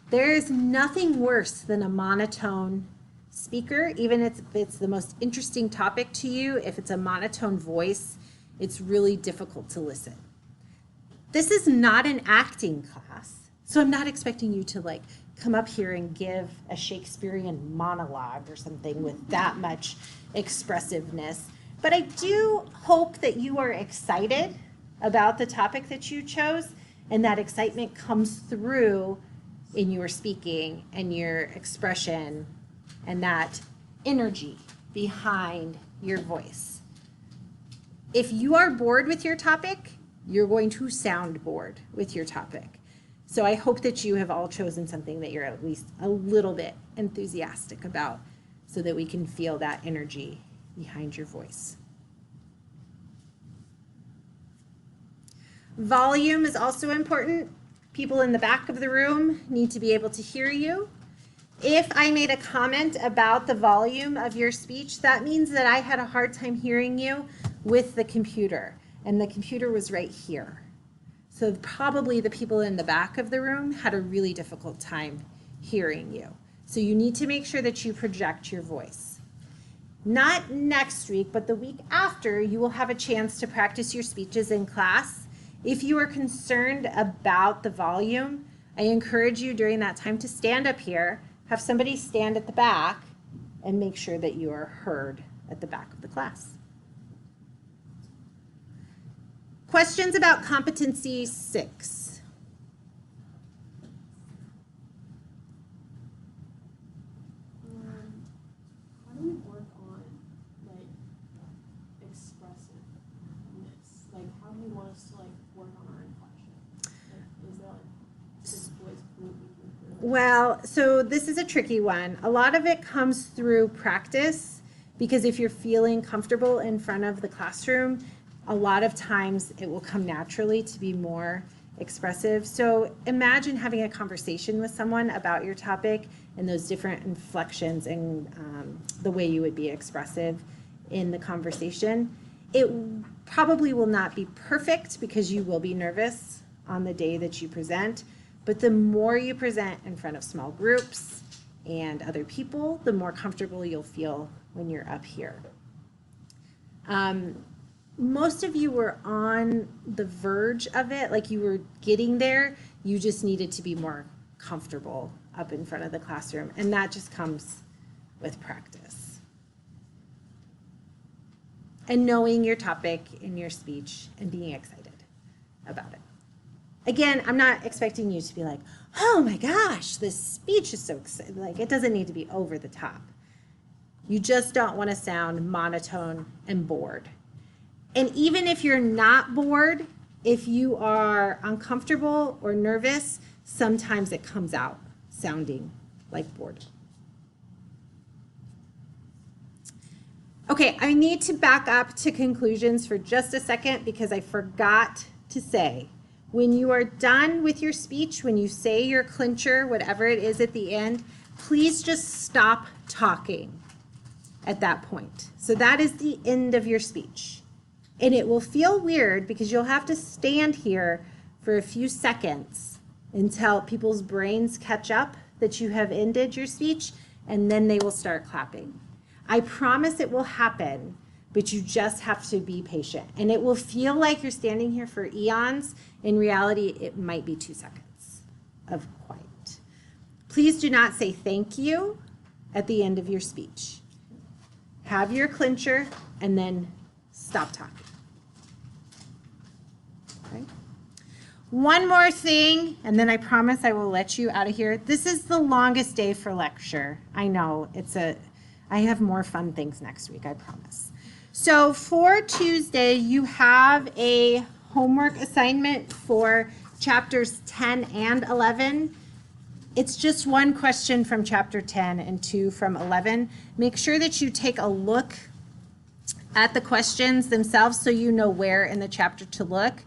Speaker 1: There is nothing worse than a monotone speaker, even if it's the most interesting topic to you. If it's a monotone voice, it's really difficult to listen. This is not an acting class, so I'm not expecting you to like come up here and give a Shakespearean monologue or something with that much expressiveness. But I do hope that you are excited about the topic that you chose, and that excitement comes through in your speaking and your expression and that energy behind your voice. If you are bored with your topic, you're going to sound bored with your topic. So I hope that you have all chosen something that you're at least a little bit enthusiastic about so that we can feel that energy behind your voice. Volume is also important. People in the back of the room need to be able to hear you. If I made a comment about the volume of your speech, that means that I had a hard time hearing you with the computer, and the computer was right here. So probably the people in the back of the room had a really difficult time hearing you. So you need to make sure that you project your voice. Not next week, but the week after, you will have a chance to practice your speeches in class. If you are concerned about the volume, I encourage you during that time to stand up here, have somebody stand at the back, and make sure that you are heard at the back of the class. Questions about competency 6?
Speaker 6: How do we work on like expressiveness? Like how do you want us to like
Speaker 1: Well, so this is a tricky one. A lot of it comes through practice because if you're feeling comfortable in front of the classroom, a lot of times it will come naturally to be more expressive. So imagine having a conversation with someone about your topic and those different inflections and the way you would be expressive in the conversation. It probably will not be perfect because you will be nervous on the day that you present. But the more you present in front of small groups and other people, the more comfortable you'll feel when you're up here. Most of you were on the verge of it, like you were getting there. You just needed to be more comfortable up in front of the classroom, and that just comes with practice. And knowing your topic in your speech and being excited about it. Again, I'm not expecting you to be like, oh my gosh, this speech is so exciting. Like, it doesn't need to be over the top. You just don't want to sound monotone and bored. And even if you're not bored, if you are uncomfortable or nervous, sometimes it comes out sounding like bored. Okay, I need to back up to conclusions for just a second because I forgot to say, when you are done with your speech, when you say your clincher, whatever it is at the end, please just stop talking at that point. So that is the end of your speech. And it will feel weird because you'll have to stand here for a few seconds until people's brains catch up that you have ended your speech, and then they will start clapping. I promise it will happen, but you just have to be patient. And it will feel like you're standing here for eons. In reality, it might be 2 seconds of quiet. Please do not say thank you at the end of your speech. Have your clincher and then stop talking. Okay. One more thing, and then I promise I will let you out of here. This is the longest day for lecture. I know, I have more fun things next week, I promise. So for Tuesday, you have a homework assignment for chapters 10 and 11. It's just one question from chapter 10 and 2 from 11. Make sure that you take a look at the questions themselves so you know where in the chapter to look.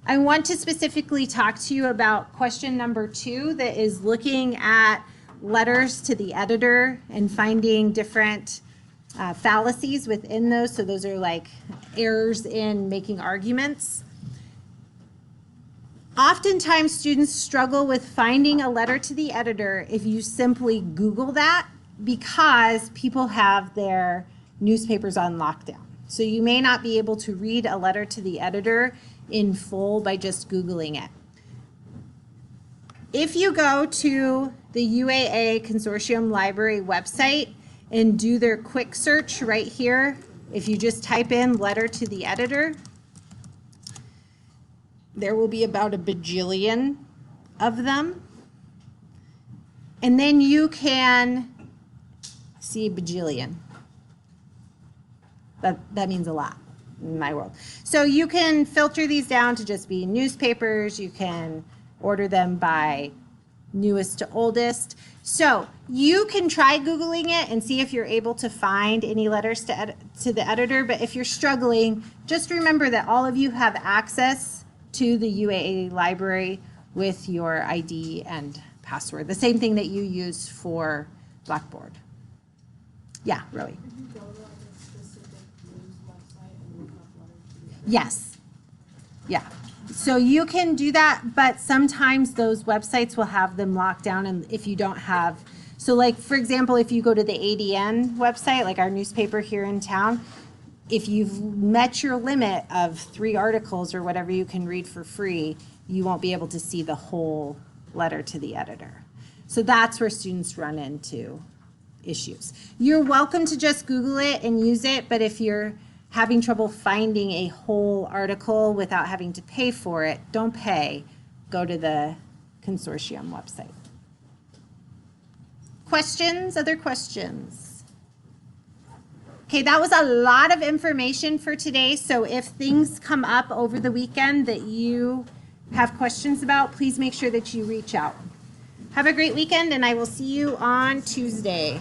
Speaker 1: I want to specifically talk to you about question number 2 that is looking at letters to the editor and finding different fallacies within those. So those are like errors in making arguments. Oftentimes students struggle with finding a letter to the editor if you simply Google that because people have their newspapers on lockdown. So you may not be able to read a letter to the editor in full by just Googling it. If you go to the UAA Consortium Library website and do their quick search right here, if you just type in letter to the editor, there will be about a bajillion of them. And then you can see bajillion. That means a lot in my world. So you can filter these down to just be newspapers. You can order them by newest to oldest. So you can try Googling it and see if you're able to find any letters to the editor. But if you're struggling, just remember that all of you have access to the UAA library with your ID and password. The same thing that you use for Blackboard. Yeah, really.
Speaker 6: Could you go to like a specific news website and look up letters to the editor?
Speaker 1: Yes. Yeah. So you can do that, but sometimes those websites will have them locked down, and if you don't have, so like for example, if you go to the ADN website, like our newspaper here in town, if you've met your limit of 3 articles or whatever you can read for free, you won't be able to see the whole letter to the editor. So that's where students run into issues. You're welcome to just Google it and use it, but if you're having trouble finding a whole article without having to pay for it, don't pay. Go to the consortium website. Questions? Other questions? Okay, that was a lot of information for today. So if things come up over the weekend that you have questions about, please make sure that you reach out. Have a great weekend, and I will see you on Tuesday.